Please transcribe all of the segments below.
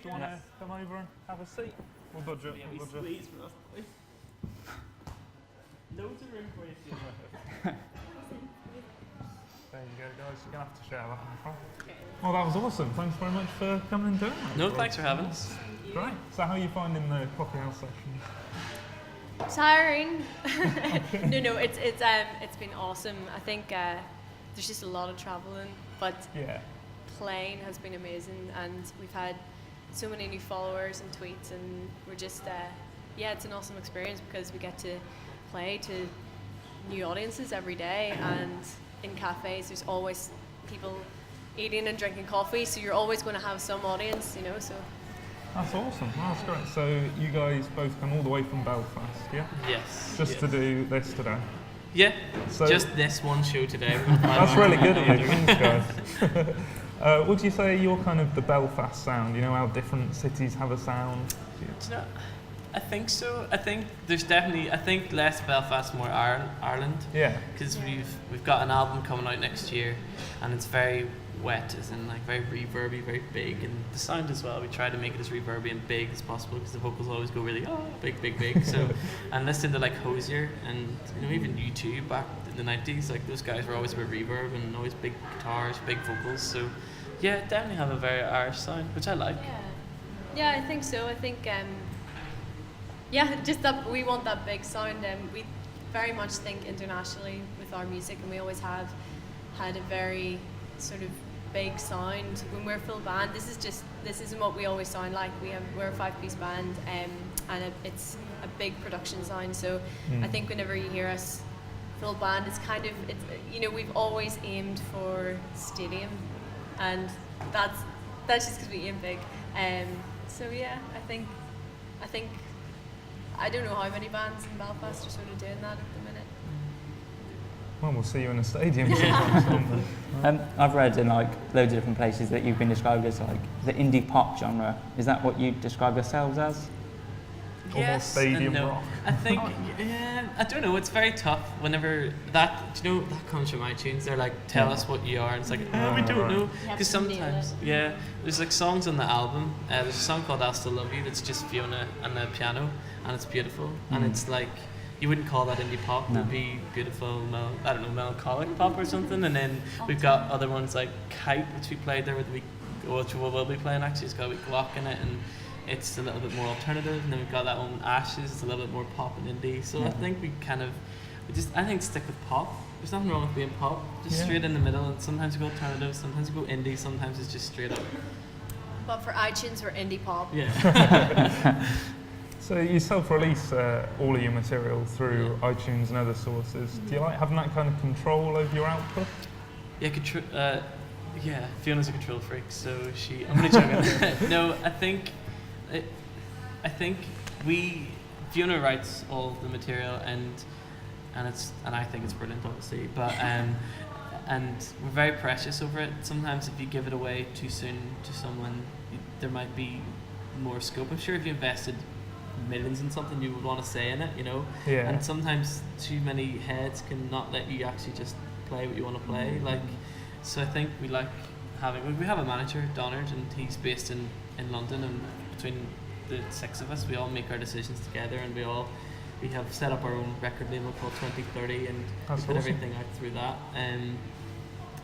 Do you want to come over and have a seat? We'll dodge it. We'll dodge it. Loads of room for you. There you go, guys. You're going to have to share that. Well, that was awesome. Thanks very much for coming and doing that. No, thanks for having us. Great. So how are you finding the coffee house sessions? Tiring. No, it's been awesome. I think there's just a lot of traveling, but playing has been amazing, and we've had so many new followers and tweets, and we're just it's an awesome experience because we get to play to new audiences every day, and in cafes there's always people eating and drinking coffee, so you're always going to have some audience, so. That's awesome. That's great. So you guys both come all the way from Belfast, yeah? Yes. Just to do this today? Yeah, so just this one show today. That's really good of you. Thanks, guys. Would you say you're kind of the Belfast sound? You know how different cities have a sound? I think so. I think there's definitely, less Belfast, more Ireland. Yeah. Because we've got an album coming out next year, and it's very wet, as in like very reverby, very big, and the sound as well. We try to make it as reverby and big as possible because the vocals always go really big. So, and listen to like Hosier and even U2 back in the 90s, like those guys were always about reverb and always big guitars, big vocals. So, yeah, definitely have a very Irish sound, which I like. Yeah, I think so. I think just that we want that big sound, and we very much think internationally with our music, and we always have had a very sort of big sound. When we're full band, this isn't what we always sound like. We're a 5-piece band, and it's a big production sound. So I think whenever you hear us full band, it's we've always aimed for stadium, and that's just because we aim big. So yeah, I think I don't know how many bands in Belfast are sort of doing that at the minute. Well, we'll see you in a stadium sometime. I've read in like loads of different places that you've been described as like the indie pop genre. Is that what you describe yourselves as? Yes, stadium no. rock. I think, I don't know, it's very tough whenever that comes from iTunes. They're like, tell us what you are, and it's like, we don't know. Because sometimes, there's like songs on the album. There's a song called I'll Still Love You that's just Fiona and the piano, and it's beautiful. And it's like, you wouldn't call that indie pop. It would be beautiful, melancholic pop or something. And then we've got other ones like Kite, which we played there which we will be playing actually. It's got a wee Glock in it, and it's a little bit more alternative. And then we've got that one Ashes, it's a little bit more pop and indie. So I think I think stick with pop. There's nothing wrong with being pop, just straight in the middle. And sometimes we go alternative, sometimes we go indie, sometimes it's just straight up. But for iTunes, we're indie pop. Yeah. So you self-release all of your material through iTunes and other sources. Do you like having that kind of control over your output? Yeah, Fiona's a control freak, so I'm gonna joke. No, I think Fiona writes all the material, and I think it's brilliant, obviously. But and we're very precious over it. Sometimes if you give it away too soon to someone, there might be more scope. I'm sure if you invested millions in something, you would want to say in it, and sometimes too many heads can not let you actually just play what you want to play. So I think we have a manager, Donard, and he's based in London, and between the 6 of us we all make our decisions together, and we have set up our own record label called 2030, and we put everything out through that.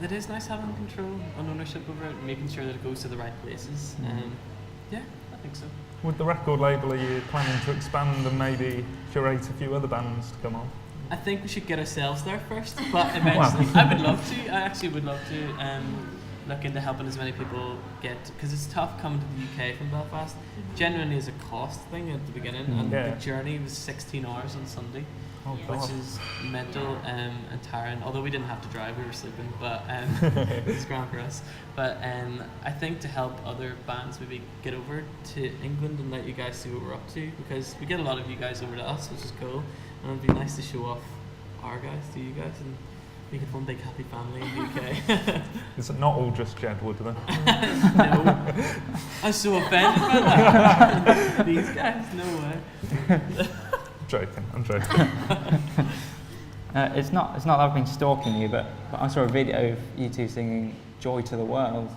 It is nice having control and ownership over it, and making sure that it goes to the right places. I think so. With the record label, are you planning to expand and maybe curate a few other bands to come on? I think we should get ourselves there first, but eventually, I would love to. I actually would love to look into helping as many people get, because it's tough coming to the UK from Belfast. Genuinely is a cost thing at the beginning, and the journey was 16 hours on Sunday, which is mental and tiring. Although we didn't have to drive, we were sleeping, but it's grand for us. But I think to help other bands maybe get over to England and let you guys see what we're up to, because we get a lot of you guys over to us, which is cool, and it'd be nice to show off our guys to you guys and make it one big happy family in the UK. It's not all just Jedwood, then? No. I'm so offended by that. These guys, no way. I'm joking. It's not that I've been stalking you, but I saw a video of you two singing "Joy to the World."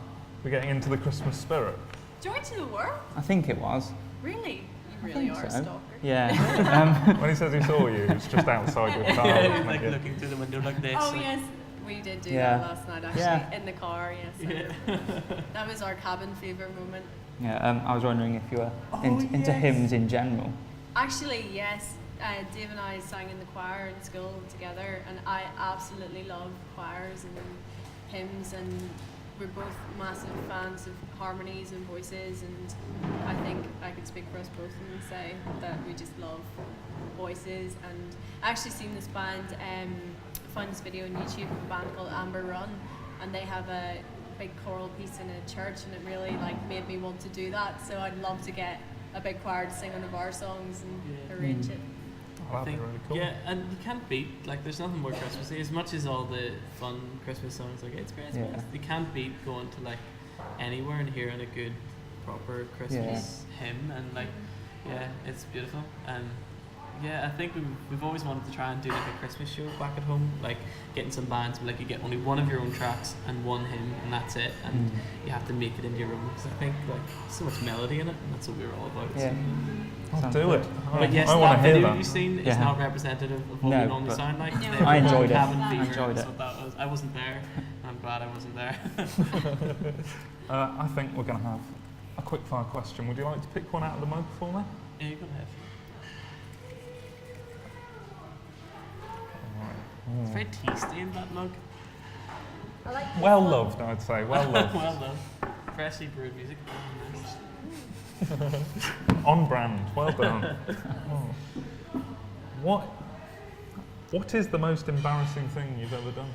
We're getting into the Christmas spirit. Joy to the World? I think it was. Really? You I really think are a so. stalker. Yeah. When he says he saw you, it's just outside your car. Yeah, wasn't like it? looking through the window like this. Oh like, yes, we did do Yeah. that last night actually, Yeah. in the car, yes. Yeah. That was our cabin fever moment. Yeah. I was wondering if you were Oh, into yes. hymns in general. Actually, yes. Dave and I sang in the choir in school together, and I absolutely love choirs and hymns, and we're both massive fans of harmonies and voices, and I think I could speak for us both and say that we just love voices. And I actually seen this band, found this video on YouTube of a band called Amber Run, and they have a big choral piece in a church, and it really like made me want to do that. So I'd love to get a big choir to sing one of our songs and arrange it. Oh, that'd be really cool. Yeah, and you can't beat, like, there's nothing more Christmassy. As much as all the fun Christmas songs, like, it's Christmas, Yeah. you can't beat going to, like, anywhere and hearing a good, proper Christmas hymn, and, like, yeah, it's beautiful. And, yeah, I think we've always wanted to try and do, like, a Christmas show back at home, like, getting some bands, but, like, you get only one of your own tracks and one hymn, and that's it, and you have to make it into your own, because I think, like, so much melody in it, and that's what we were all about. Yeah. I'll Sounds do good. it. But yes, I want that to hear video that. you've seen is Yeah. not representative of what No, we normally but sound like. No. They I were enjoyed it. cabin I fever, enjoyed that's it. what that was. I wasn't there. I'm glad I wasn't there. I think we're going to have a quick fire question. Would you like to pick one out of the mug for me? Yeah, you go ahead. It's very tea-stained, that mug. I like Well loved, I'd say. Well loved. Well done. Freshly brewed music. Oh, nice. On brand. Well done. Oh. What is the most embarrassing thing you've ever done?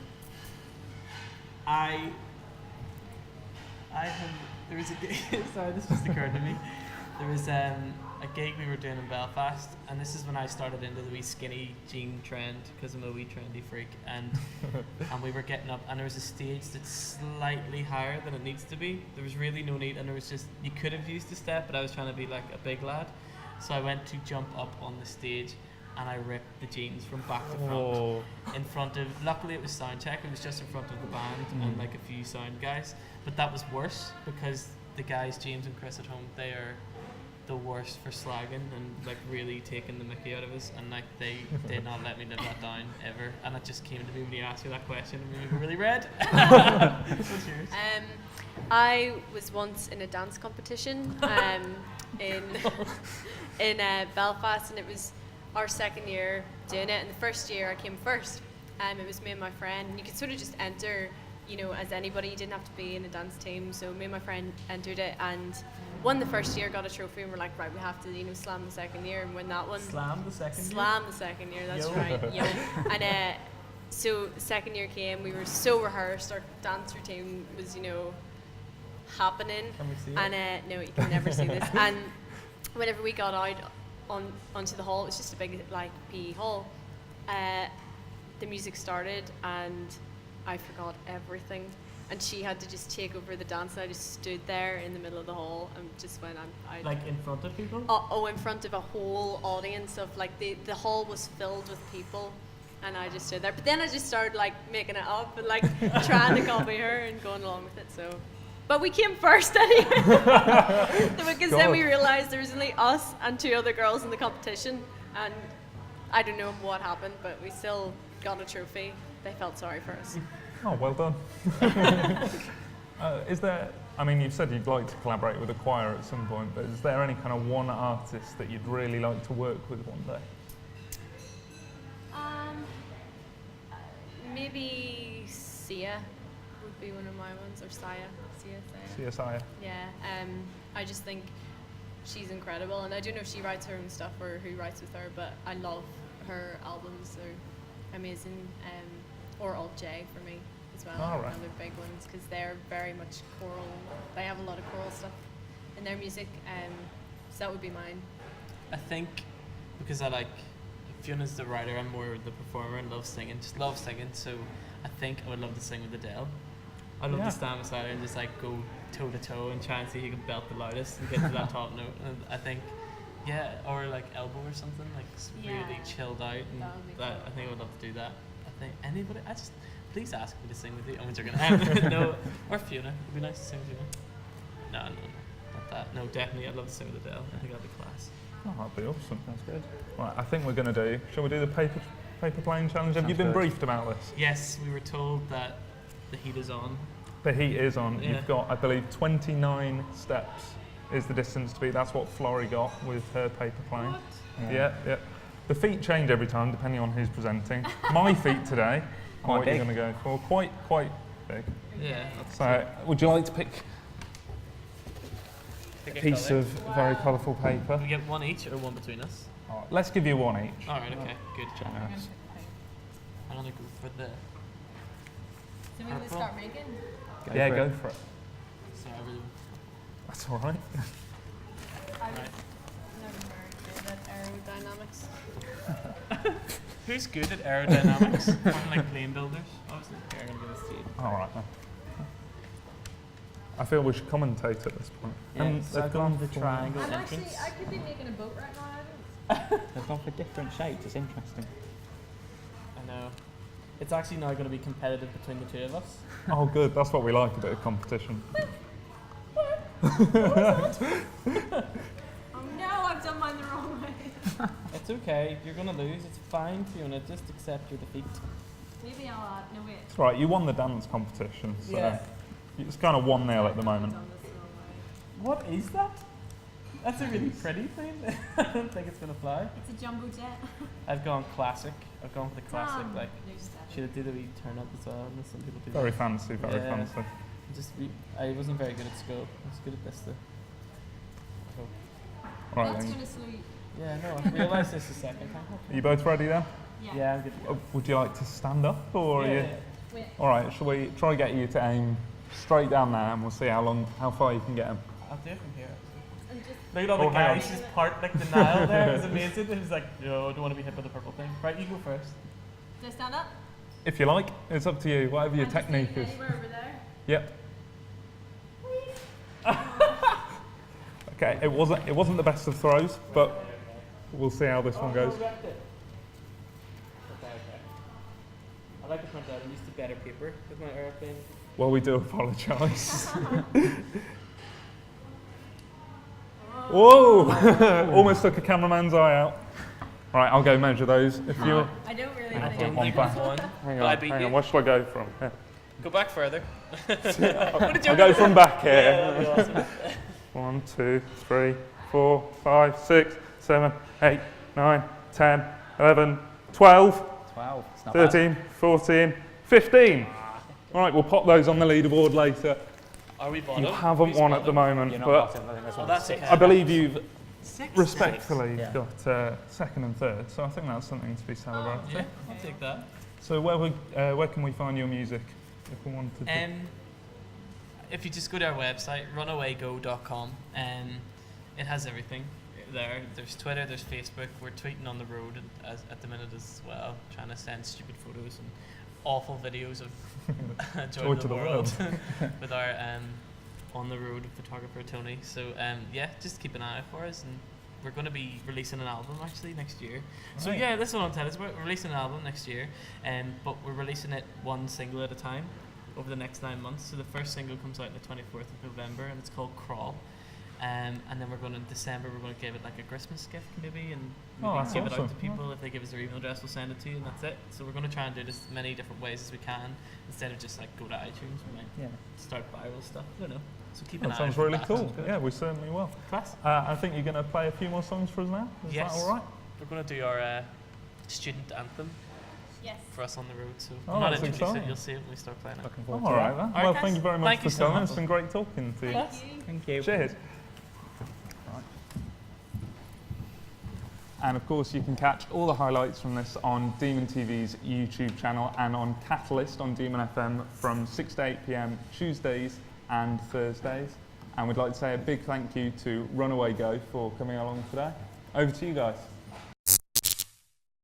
I have. There was a gig. Sorry, this just occurred to me. There was a gig we were doing in Belfast, and this is when I started into the wee skinny jean trend because I'm a wee trendy freak, and we were getting up, and there was a stage that's slightly higher than it needs to be. There was really no need, and there was just, you could have used a step, but I was trying to be like a big lad, so I went to jump up on the stage, and I ripped the jeans from back to front. Oh. In front of, luckily it was sound check, it was just in front of the band and like a few sound guys, but that was worse because the guys, James and Chris at home, they are the worst for slagging and like really taking the mickey out of us, and like they did not let me live that down ever, and it just came to me when you asked me that question and we were really red. What's yours? I was once in a dance competition in Belfast, and it was our second year doing it, and the first year I came first. It was me and my friend, and you could sort of just enter, you know, as anybody. You didn't have to be in a dance team. So me and my friend entered it and won the first year, got a trophy, and we're like, right, we have to, you know, slam the second year and win that one. Slam the second year? Slam the second year, that's Yo. right. Yo. And so the second year came, we were so rehearsed, our dance routine was, you know, happening. Can we see it? And no, you can never see this. And whenever we got out onto the hall, it was just a big like PE hall. The music started and I forgot everything, and she had to just take over the dance, and I just stood there in the middle of the hall and just went I Like in front of people? in front of a whole audience of like the hall was filled with people, and I just stood there. But then I just started like making it up and like trying to copy her and going along with it. So, but we came first anyway. Because then we realized there was only us and two other girls in the competition, and I don't know what happened, but we still got a trophy. They felt sorry for us. Oh, well done. Is there, I mean, you've said you'd like to collaborate with a choir at some point, but is there any kind of one artist that you'd really like to work with one day? Maybe Sia would be one of my ones, or Sia. CSI? Yeah, I just think she's incredible, and I don't know if she writes her own stuff or who writes with her, but I love her albums. They're amazing. Or Alt J for me as well, All right. another big ones, because they're very much choral. They have a lot of choral stuff in their music, so that would be mine. I think because I like, Fiona's the writer, I'm more the performer and love singing, just love singing, so I think I would love to sing with Adele. I'd love Yeah. to stand beside her and just like go toe to toe and try and see who can belt the loudest and get to that top note. And I think, yeah, or like Elbow or something, like Yeah. really chilled out, and That would be that, cool. I think I would love to do that. I think anybody, please ask me to sing with you. I'm joking. No, or Fiona. It'd be nice to sing with Fiona. No, that. No, definitely, I'd love to sing with Adele. I think that'd be class. Oh, that'd be awesome. That's good. Right, I think we're going to do. Shall we do the paper plane challenge? Have you Sounds been good. briefed about this? Yes, we were told that the heat is on. The heat is on. Yeah. You've got, I believe, 29 steps is the distance to beat. That's what Florrie got with her paper plane. What? Yeah. The feet change every time depending on who's presenting. My feet today. Quite what are you big. going to go for? Quite big. Yeah. So, would you like to pick Pick a a piece colour. of very colourful paper? We get one each or one between us? All right, let's give you one each. Alright, okay, good. Generous. I'm gonna go for the. So we're going to start making? Yeah, go for it. So I really. That's all right. I was Right. never very good at aerodynamics. Who's good at aerodynamics? I'm like plane builders. Obviously, they're gonna get a seat. All right then. I feel we should commentate at this point. Yeah, so they've I've gone gone for the triangle I'm actually, entrance. I could be making a boat right now. I don't. They've gone for different shapes. It's interesting. I know. It's actually now going to be competitive between the two of us. Oh, good. That's what we like, a bit of competition. Oh no, I've done mine the wrong way. It's okay. You're going to lose. It's fine, Fiona. Just accept your defeat. Maybe I'll, no wait. It's right. You won the dance competition, so Yeah. it's kind of 1-0 at the moment. I've done this the wrong way. What is that? That's a really pretty thing. I don't think it's going to fly. It's a jumbo jet. I've gone classic. I've gone for the classic. Damn. Like, There's seven. should I do the wee turn up as well? And some people do. Very fancy, very Yeah. fancy. I wasn't very good at school. I was good at this though. All right That's then. kind of sweet. Yeah, no, I realised this the second time. Are you both ready then? Yeah, I'm good to go. Would you like to stand up, or are you? Yeah. Wait. All right. Shall we try get you to aim straight down there, and we'll see how far you can get him. I'll do it from here. And just Look at all the Oh, hang on. guys just part like the Nile there. It was amazing. It was like, no, I don't want to be hit by the purple thing. Right, you go first. do I stand up? If you like, it's up to you. Whatever your And just technique like is. anywhere over there. Yep. Okay. It wasn't the best of throws, but we'll see how this one goes. Okay, okay. I like to point out I used to better paper with my airplane. Well, we do apologise. Whoa! Almost took a cameraman's eye out. Right, I'll go measure those. If you I don't really I want to don't one think back. I've won. hang But I on, beat hang you. on. Where shall I go from? Yeah. Go back further. I'll go from back Yeah, here. that'd be awesome. 1, 2, 3, 4, 5, 6, 7, 8, 9, 10, 11, 12, 12. It's not bad. 13, 14, 15. All right, we'll pop those on the leaderboard later. Are we bottom? You haven't Who's won at the bottom? moment, You're not but bottom, I think that's Oh, one. that's Six. okay. I believe you've Six. respectfully Yeah. got second and third, so I think that's something to be celebrated. Yeah, I'll take that. So where can we find your music if we wanted to? If you just go to our website, runawaygo.com, it has everything there. There's Twitter, there's Facebook. We're tweeting on the road at the minute as well, trying to send stupid photos and awful videos of Joy to the World with our on the road photographer Tony. So yeah, just keep an eye out for us, and we're going to be releasing an album actually next year. So Right. yeah, this is what I'm telling you. We're releasing an album next year, but we're releasing it one single at a time over the next 9 months. So the first single comes out on the 24th of November, and it's called Crawl. And then we're going to December. We're going to give it like a Christmas gift maybe, and Oh, maybe that's give it out awesome. to people. If they give us their email address, we'll send it to you, and that's it. So we're going to try and do this many different ways as we can, instead of just like go to iTunes. We might Yeah. start viral stuff. I don't know. So keep an That eye sounds out for really that. cool. Sounds good. Yeah, we certainly will. Class. I think you're going to play a few more songs for us now. Is Yes. that all right? We're going to do our student anthem Yes. for us on the road. So Oh, I'm not that's introduced exciting. it. You'll see it when we start playing it. Looking All forward to right that. then. All right, Well, guys. thank you very much Thank for you so coming. much. It's been great talking to you. Thank you. Thank you. Cheers. And of course, you can catch all the highlights from this on Demon TV's YouTube channel and on Catalyst on Demon FM from 6 to 8 p.m. Tuesdays and Thursdays. And we'd like to say a big thank you to Runaway Go for coming along today. Over to you guys.